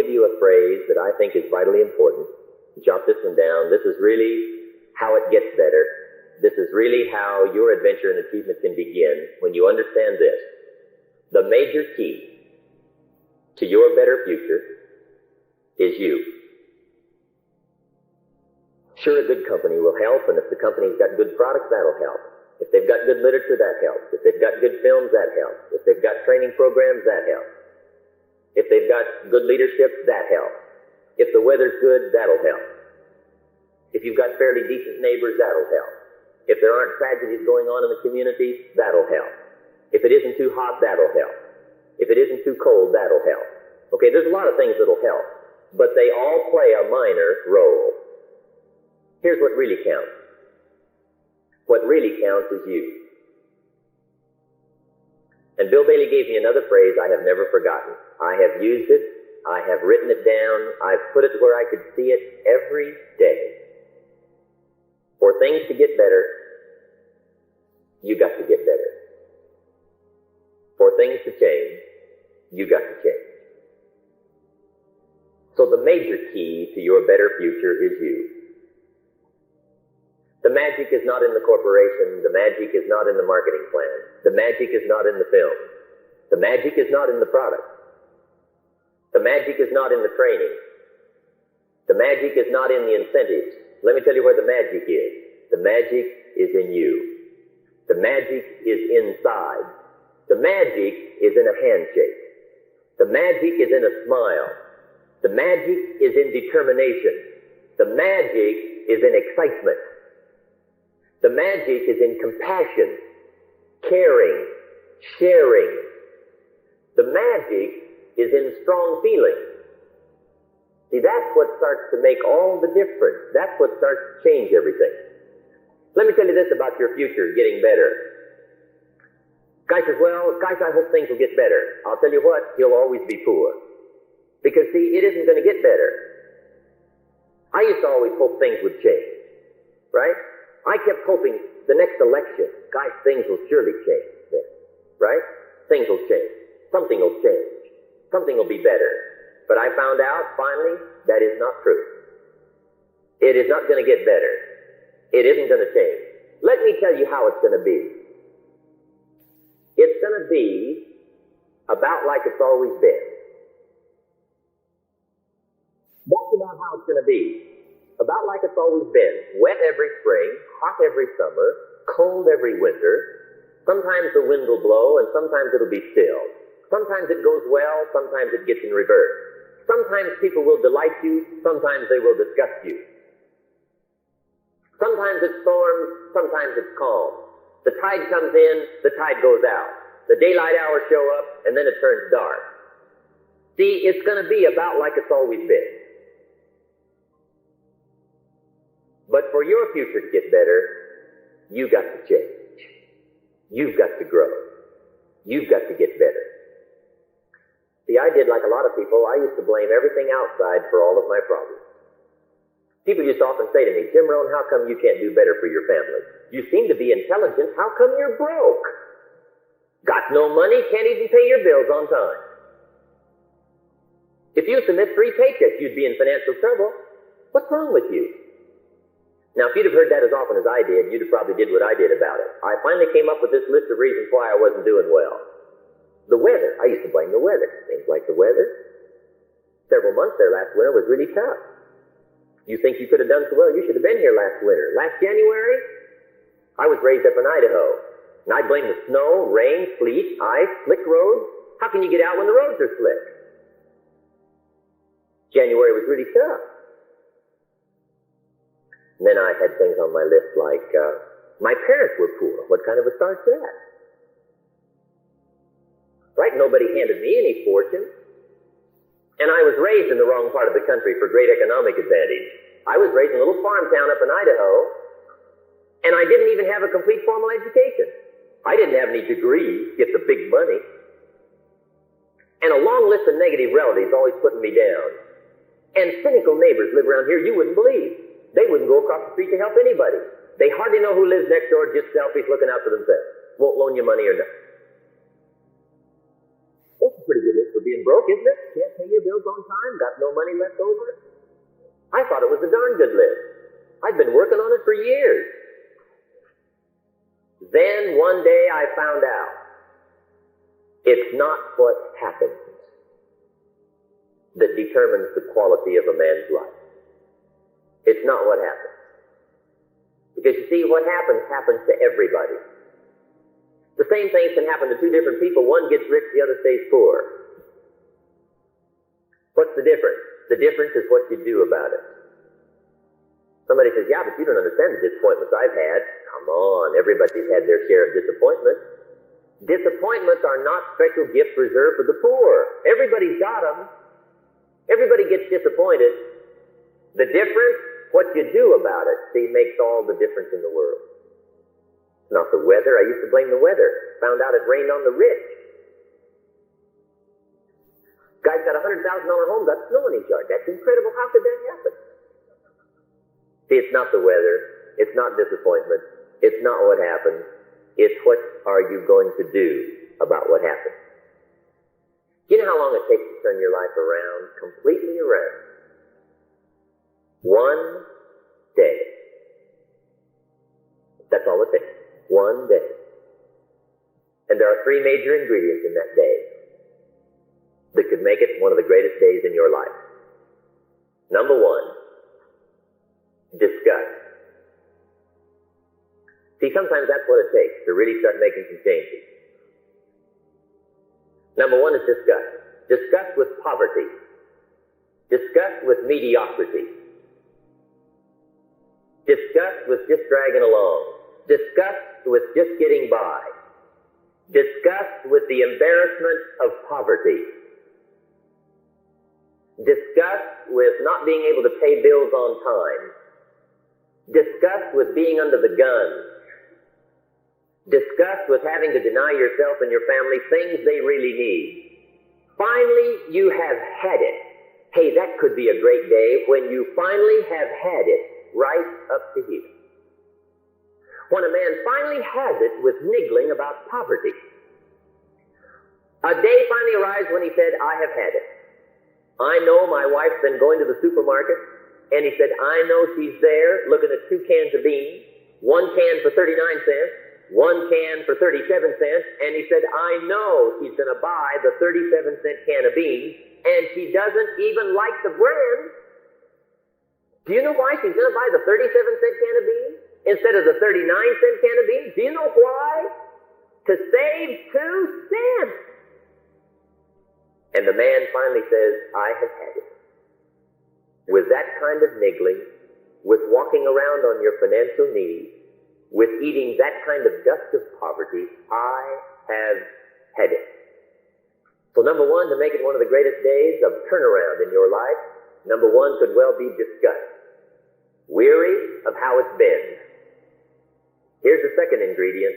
give you a phrase that I think is vitally important. Jot this one down. This is really how it gets better. This is really how your adventure and achievement can begin when you understand this. The major key to your better future is you. Sure, a good company will help, and if the company's got good products, that'll help. If they've got good literature, that helps. If they've got good films, that helps. If they've got training programs, that helps. If they've got good leadership, that helps. If the weather's good, that'll help. If you've got fairly decent neighbors, that'll help. If there aren't tragedies going on in the community, that'll help. If it isn't too hot, that'll help. If it isn't too cold, that'll help. Okay, there's a lot of things that'll help, but they all play a minor role. Here's what really counts. What really counts is you. And Bill Bailey gave me another phrase I have never forgotten. I have used it. I have written it down. I've put it where I could see it every day. For things to get better, you got to get better. For things to change, you got to change. So the major key to your better future is you. The magic is not in the corporation. The magic is not in the marketing plan. The magic is not in the film. The magic is not in the product. The magic is not in the training. The magic is not in the incentives. Let me tell you where the magic is. The magic is in you. The magic is inside. The magic is in a handshake. The magic is in a smile. The magic is in determination. The magic is in excitement. The magic is in compassion, caring, sharing. The magic is in strong feeling. See, that's what starts to make all the difference. That's what starts to change everything. Let me tell you this about your future getting better. Guy says, well, guys, I hope things will get better. I'll tell you what, he'll always be poor. Because, see, it isn't going to get better. I used to always hope things would change, right? I kept hoping the next election, guys, things will surely change then, right? Things will change. Something will change. Something will be better. But I found out, finally, that is not true. It is not going to get better. It isn't going to change. Let me tell you how it's going to be. It's going to be about like it's always been. That's about how it's going to be. About like it's always been. Wet every spring, hot every summer, cold every winter. Sometimes the wind will blow and sometimes it'll be still. Sometimes it goes well, sometimes it gets in reverse. Sometimes people will delight you, sometimes they will disgust you. Sometimes it storms, sometimes it's calm. The tide comes in, the tide goes out. The daylight hours show up, and then it turns dark. See, it's going to be about like it's always been. But for your future to get better, you got to change. You've got to grow. You've got to get better. See, I did like a lot of people. I used to blame everything outside for all of my problems. People used to often say to me, Jim Rohn, how come you can't do better for your family? You seem to be intelligent. How come you're broke? Got no money, can't even pay your bills on time. If you used to miss 3 paychecks, you'd be in financial trouble. What's wrong with you? Now, if you'd have heard that as often as I did, you'd have probably did what I did about it. I finally came up with this list of reasons why I wasn't doing well. The weather. I used to blame the weather. Things like the weather. Several months there last winter was really tough. You think you could have done so well? You should have been here last winter. Last January, I was raised up in Idaho. And I blame the snow, rain, sleet, ice, slick roads. How can you get out when the roads are slick? January was really tough. And then I had things on my list like, my parents were poor. What kind of a start's that? Right? Nobody handed me any fortune. And I was raised in the wrong part of the country for great economic advantage. I was raised in a little farm town up in Idaho, and I didn't even have a complete formal education. I didn't have any degrees, get the big money. And a long list of negative relatives always putting me down. And cynical neighbors live around here you wouldn't believe. They wouldn't go across the street to help anybody. They hardly know who lives next door, just selfish, looking out for themselves. Won't loan you money or nothing. That's a pretty good list for being being broke, isn't it? Can't pay your bills on time, got no money left over. I thought it was a darn good list. I'd been working on it for years. Then one day I found out it's not what happens that determines the quality of a man's life. It's not what happens. Because you see, what happens to everybody. The same thing can happen to two different people. One gets rich, the other stays poor. What's the difference? The difference is what you do about it. Somebody says, yeah, but you don't understand the disappointments I've had. Come on, everybody's had their share of disappointments. Disappointments are not special gifts reserved for the poor. Everybody's got them. Everybody gets disappointed. The difference, what you do about it, see, makes all the difference in the world. It's not the weather. I used to blame the weather. Found out it rained on the rich. Guy's got a $100,000 home, got snow in his yard. That's incredible. How could that happen? See, it's not the weather. It's not disappointment. It's not what happened. It's what are you going to do about what happened. Do you know how long it takes to turn your life around, completely around? One day. That's all it takes. One day. And there are three major ingredients in that day that could make it one of the greatest days in your life. Number one, disgust. See, sometimes that's what it takes to really start making some changes. Number one is disgust. Disgust with poverty. Disgust with mediocrity. Disgust with just dragging along. Disgust with just getting by. Disgust with the embarrassment of poverty. Disgust with not being able to pay bills on time. Disgust with being under the gun. Disgust with having to deny yourself and your family things they really need. Finally, you have had it. Hey, that could be a great day when you finally have had it right up to here. When a man finally has it with niggling about poverty. A day finally arrives when he said, I have had it. I know my wife's been going to the supermarket, and he said, I know she's there looking at 2 cans of beans, 1 can for 39 cents, 1 can for 37 cents, and he said, I know she's going to buy the 37-cent can of beans, and she doesn't even like the brand. Do you know why she's going to buy the 37-cent can of beans instead of the 39-cent can of beans? Do you know why? To save 2 cents. And the man finally says, I have had it. With that kind of niggling, with walking around on your financial needs, with eating that kind of dust of poverty, I have had it. So number one, to make it one of the greatest days of turnaround in your life, number one could well be disgust. Weary of how it's been. Here's the second ingredient,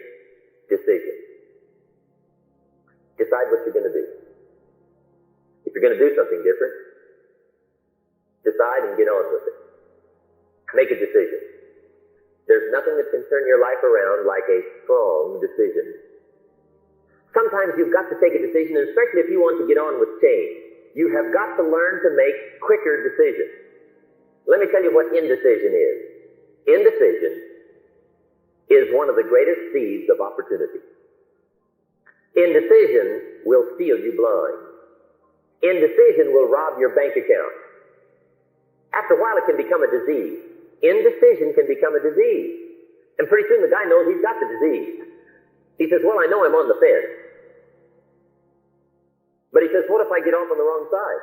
decision. Decide what you're going to do. If you're going to do something different, decide and get on with it. Make a decision. There's nothing that can turn your life around like a strong decision. Sometimes you've got to take a decision, and especially if you want to get on with change, you have got to learn to make quicker decisions. Let me tell you what indecision is. Indecision is one of the greatest seeds of opportunity. Indecision will steal you blind. Indecision will rob your bank account. After a while, it can become a disease. Indecision can become a disease. And pretty soon the guy knows he's got the disease. He says, well, I know I'm on the fence. But he says, what if I get off on the wrong side?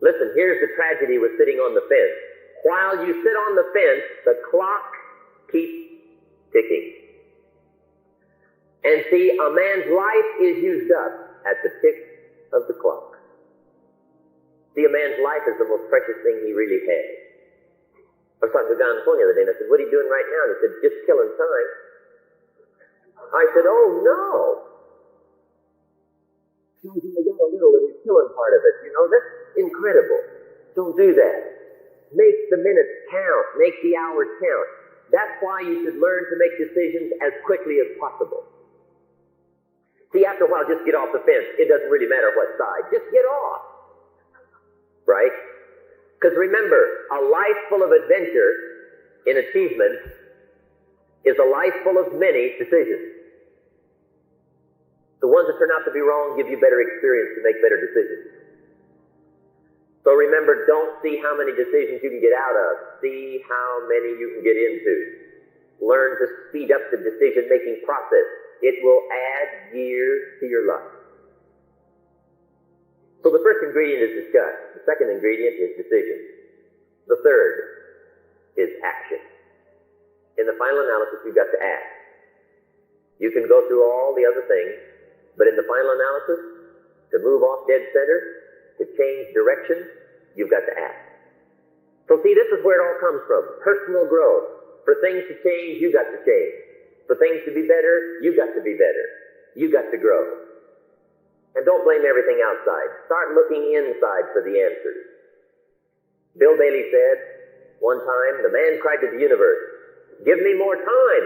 Listen, here's the tragedy with sitting on the fence. While you sit on the fence, the clock keeps ticking. And see, a man's life is used up at the tick of the clock. See, a man's life is the most precious thing he really has. I was talking to a guy on the phone the other day, and I said, what are you doing right now? And he said, just killing time. I said, oh, no. You got a little and you're killing part of it. You know, that's incredible. Don't do that. Make the minutes count. Make the hours count. That's why you should learn to make decisions as quickly as possible. See, after a while, just get off the fence. It doesn't really matter what side. Just get off. Right? Because remember, a life full of adventure in achievement is a life full of many decisions. The ones that turn out to be wrong give you better experience to make better decisions. So remember, don't see how many decisions you can get out of. See how many you can get into. Learn to speed up the decision-making process. It will add years to your life. So the first ingredient is discuss. The second ingredient is decision. The third is action. In the final analysis, you've got to act. You can go through all the other things, but in the final analysis, to move off dead center, to change direction, you've got to act. So see, this is where it all comes from. Personal growth. For things to change, you got to change. For things to be better, you got to be better. You got to grow. And don't blame everything outside. Start looking inside for the answers. Bill Bailey said, one time, the man cried to the universe, "Give me more time."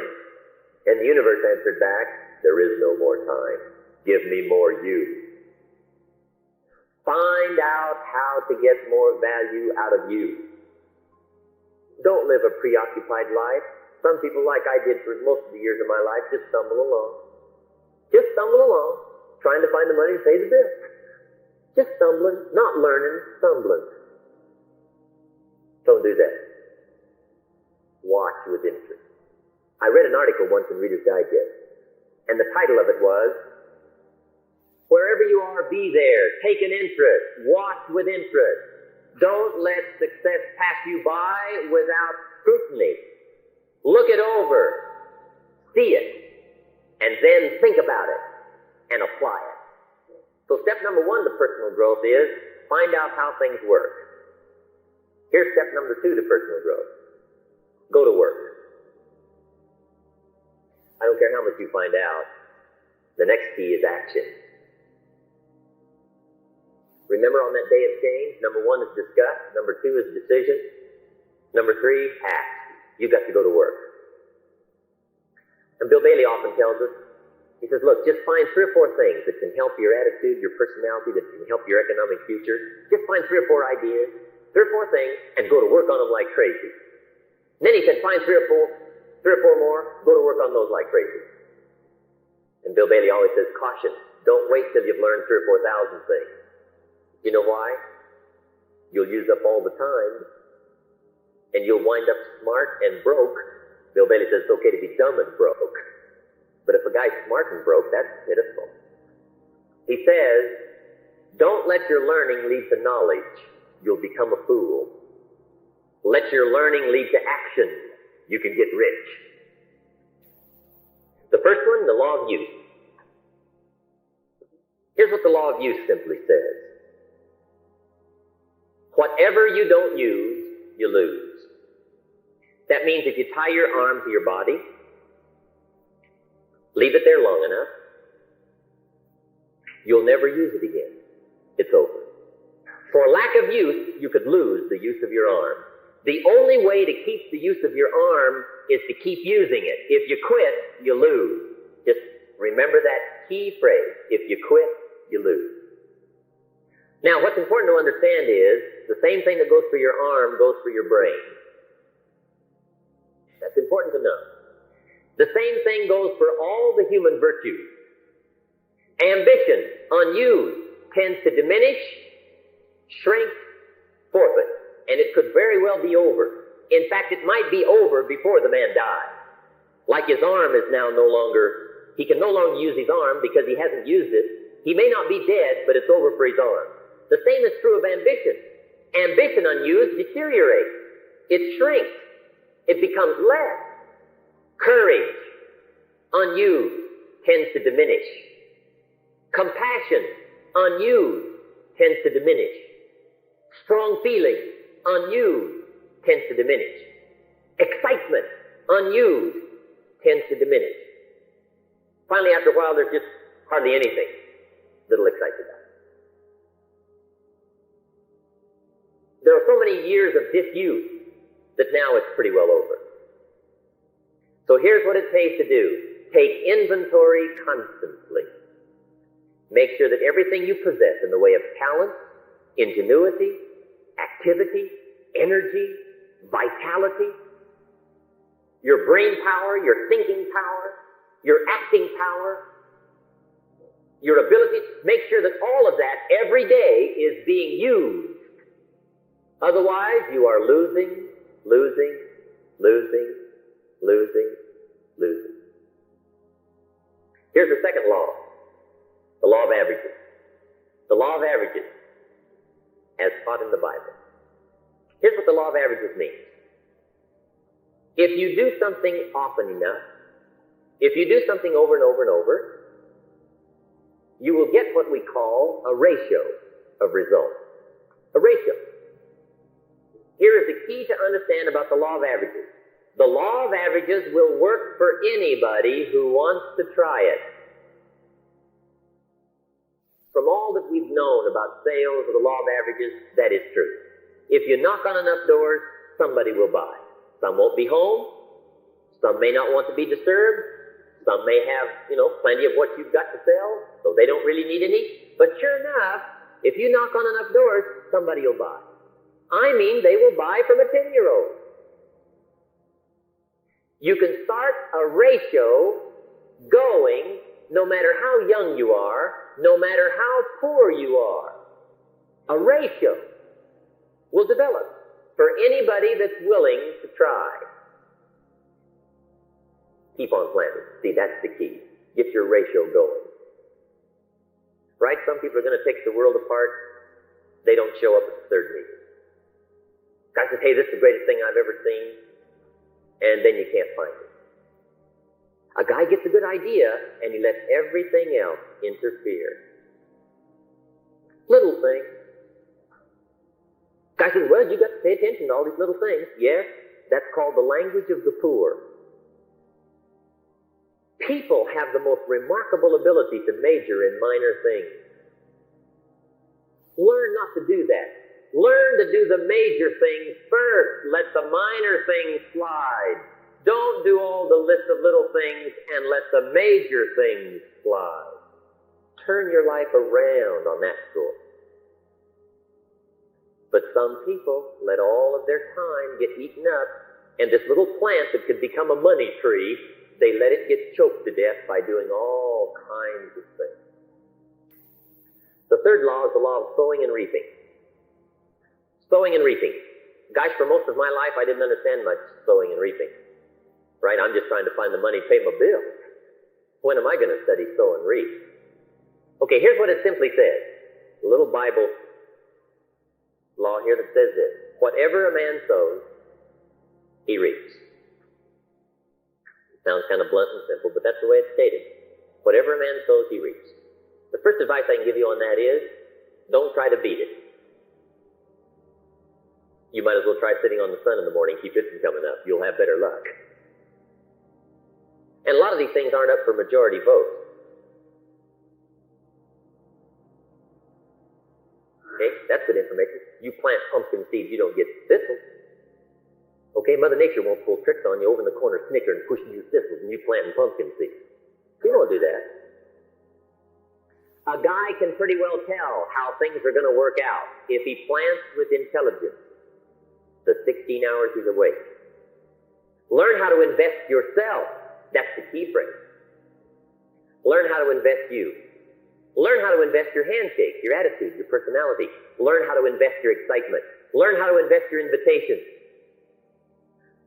And the universe answered back, "There is no more time. Give me more you." Find out how to get more value out of you. Don't live a preoccupied life. Some people, like I did for most of the years of my life, just stumble along. Just stumble along, trying to find the money to pay the bill. Just stumbling, not learning, stumbling. Don't do that. Watch with interest. I read an article once in Reader's Digest, and the title of it was, "Wherever you are, be there. Take an interest. Watch with interest. Don't let success pass you by without scrutiny. Look it over. See it. And then think about it and apply it." So step number one to personal growth is find out how things work. Here's step number two to personal growth. Go to work. I don't care how much you find out. The next key is action. Remember on that day of change, number one is discuss, number two is decision, number three, act. You've got to go to work. And Bill Bailey often tells us, he says, look, just find 3 or 4 things that can help your attitude, your personality, that can help your economic future. Just find 3 or 4 ideas, 3 or 4 things, and go to work on them like crazy. And then he said, find 3 or 4 more, go to work on those like crazy. And Bill Bailey always says, caution, don't wait till you've learned 3,000 or 4,000 things. You know why? You'll use up all the time, and you'll wind up smart and broke. Bill Bailey says it's okay to be dumb and broke. But if a guy's smart and broke, that's pitiful. He says, don't let your learning lead to knowledge. You'll become a fool. Let your learning lead to action. You can get rich. The first one, the law of use. Here's what the law of use simply says. Whatever you don't use, you lose. That means if you tie your arm to your body, leave it there long enough, you'll never use it again. It's over. For lack of use, you could lose the use of your arm. The only way to keep the use of your arm is to keep using it. If you quit, you lose. Just remember that key phrase. If you quit, you lose. Now, what's important to understand is the same thing that goes for your arm goes for your brain. That's important to know. The same thing goes for all the human virtues. Ambition, unused, tends to diminish, shrink, forfeit. And it could very well be over. In fact, it might be over before the man dies. Like his arm is now no longer, he can no longer use his arm because he hasn't used it. He may not be dead, but it's over for his arm. The same is true of ambition. Ambition unused deteriorates. It shrinks. It becomes less. Courage, unused, tends to diminish. Compassion, unused, tends to diminish. Strong feeling, unused, tends to diminish. Excitement, unused, tends to diminish. Finally, after a while, there's just hardly anything that'll excite you. There are so many years of disuse that now it's pretty well over. So here's what it pays to do. Take inventory constantly. Make sure that everything you possess in the way of talent, ingenuity, activity, energy, vitality, your brain power, your thinking power, your acting power, your ability, make sure that all of that every day is being used. Otherwise, you are losing, losing, losing, losing, losing. Here's the second law, the law of averages. The law of averages, as taught in the Bible. Here's what the law of averages means. If you do something often enough, if you do something over and over and over, you will get what we call a ratio of results. A ratio. Here is the key to understand about the law of averages. The law of averages will work for anybody who wants to try it. From all that we've known about sales of the law of averages, that is true. If you knock on enough doors, somebody will buy. Some won't be home. Some may not want to be disturbed. Some may have, plenty of what you've got to sell, so they don't really need any. But sure enough, if you knock on enough doors, somebody will buy. I mean, they will buy from a 10-year-old. You can start a ratio going no matter how young you are, no matter how poor you are. A ratio will develop for anybody that's willing to try. Keep on planting. See, that's the key. Get your ratio going. Right? Some people are going to take the world apart. They don't show up at the third meeting. Guy says, hey, this is the greatest thing I've ever seen. And then you can't find it. A guy gets a good idea, and he lets everything else interfere. Little things. Guy says, well, you got to pay attention to all these little things. Yes, that's called the language of the poor. People have the most remarkable ability to major in minor things. Learn not to do that. Learn to do the major things first. Let the minor things slide. Don't do all the list of little things and let the major things slide. Turn your life around on that score. But some people let all of their time get eaten up, and this little plant that could become a money tree, they let it get choked to death by doing all kinds of things. The third law is the law of sowing and reaping. Sowing and reaping. Gosh, for most of my life, I didn't understand much sowing and reaping. Right? I'm just trying to find the money to pay my bills. When am I going to study sow and reap? Okay, here's what it simply says. A little Bible law here that says this. Whatever a man sows, he reaps. Sounds kind of blunt and simple, but that's the way it's stated. Whatever a man sows, he reaps. The first advice I can give you on that is, don't try to beat it. You might as well try sitting on the sun in the morning, keep it from coming up. You'll have better luck. And a lot of these things aren't up for majority vote. Okay, that's good information. You plant pumpkin seeds, you don't get thistles. Okay, Mother Nature won't pull tricks on you over in the corner snickering, pushing you thistles, and you planting pumpkin seeds. He won't do that. A guy can pretty well tell how things are going to work out if he plants with intelligence the 16 hours he's awake. Learn how to invest yourself. That's the key phrase. Learn how to invest you. Learn how to invest your handshake, your attitude, your personality. Learn how to invest your excitement. Learn how to invest your invitation.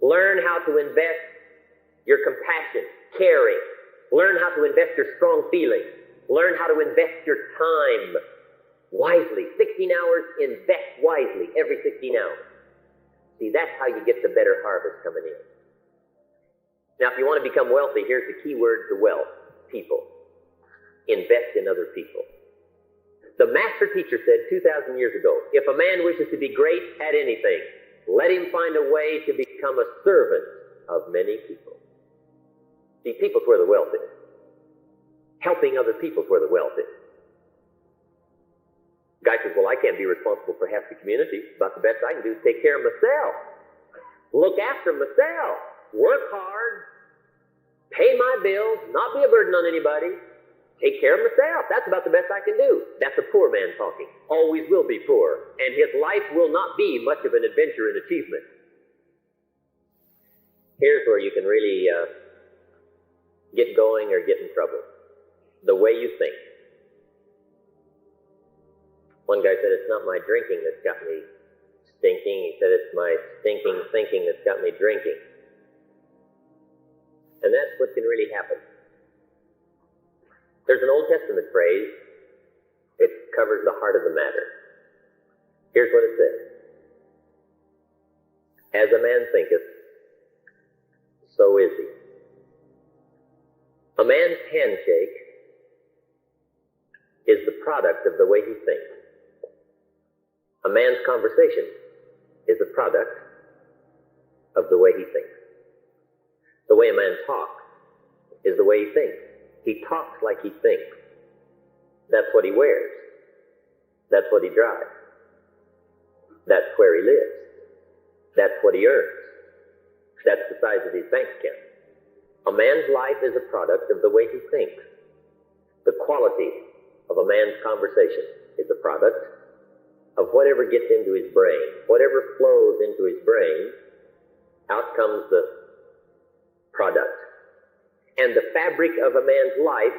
Learn how to invest your compassion, caring. Learn how to invest your strong feelings. Learn how to invest your time wisely. 16 hours, invest wisely every 16 hours. See, that's how you get the better harvest coming in. Now, if you want to become wealthy, here's the key word to wealth: people. Invest in other people. The master teacher said 2,000 years ago, if a man wishes to be great at anything, let him find a way to become a servant of many people. See, people's where the wealth is. Helping other people's where the wealth is. Guy says, well, I can't be responsible for half the community. About the best I can do is take care of myself. Look after myself. Work hard. Pay my bills. Not be a burden on anybody. take care of myself. That's about the best I can do. That's a poor man talking. Always will be poor. And his life will not be much of an adventure and achievement. Here's where you can really get going or get in trouble. The way you think. One guy said, it's not my drinking that's got me stinking. He said, it's my stinking thinking that's got me drinking. And that's what can really happen. There's an Old Testament phrase. It covers the heart of the matter. Here's what it says. As a man thinketh, so is he. A man's handshake is the product of the way he thinks. A man's conversation is a product of the way he thinks. The way a man talks is the way he thinks. He talks like he thinks. That's what he wears. That's what he drives. That's where he lives. That's what he earns. That's the size of his bank account. A man's life is a product of the way he thinks. The quality of a man's conversation is a product of whatever gets into his brain. Whatever flows into his brain, out comes the product. And the fabric of a man's life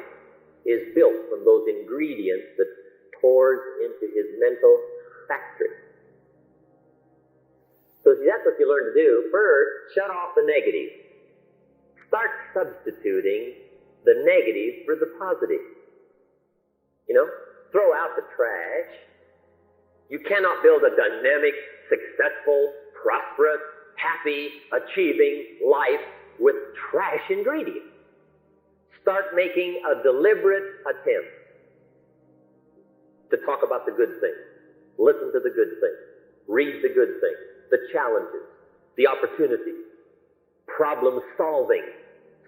is built from those ingredients that pours into his mental factory. So see, that's what you learn to do. First, shut off the negative. Start substituting the negative for the positive. Throw out the trash. You cannot build a dynamic, successful, prosperous, happy, achieving life with trash ingredients. Start making a deliberate attempt to talk about the good things. Listen to the good things. Read the good things. The challenges. The opportunities. Problem solving.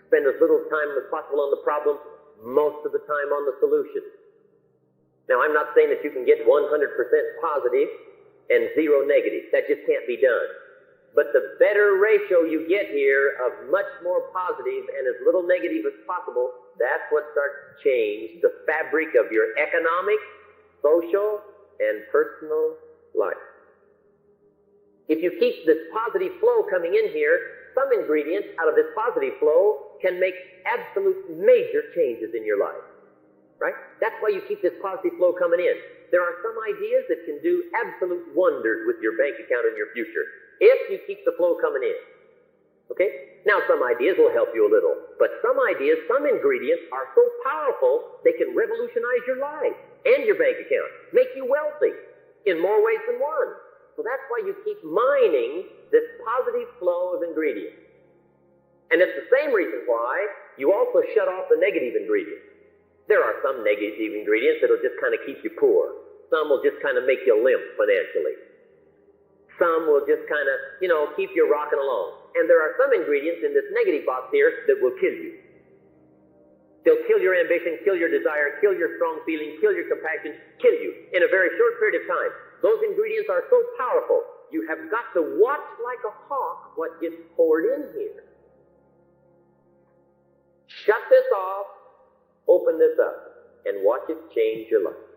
Spend as little time as possible on the problem, most of the time on the solution. Now, I'm not saying that you can get 100% positive and zero negative. That just can't be done. But the better ratio you get here of much more positive and as little negative as possible, that's what starts to change the fabric of your economic, social, and personal life. If you keep this positive flow coming in here, some ingredients out of this positive flow can make absolute major changes in your life. Right? That's why you keep this positive flow coming in. There are some ideas that can do absolute wonders with your bank account and your future if you keep the flow coming in. Okay? Now, some ideas will help you a little, but some ideas, some ingredients are so powerful they can revolutionize your life and your bank account, make you wealthy in more ways than one. So that's why you keep mining this positive flow of ingredients. And it's the same reason why you also shut off the negative ingredients. There are some negative ingredients that'll just kind of keep you poor. Some will just kind of make you limp financially. Some will just kind of, keep you rocking along. And there are some ingredients in this negative box here that will kill you. They'll kill your ambition, kill your desire, kill your strong feeling, kill your compassion, kill you in a very short period of time. Those ingredients are so powerful, you have got to watch like a hawk what gets poured in here. Shut this off, open this up, and watch it change your life.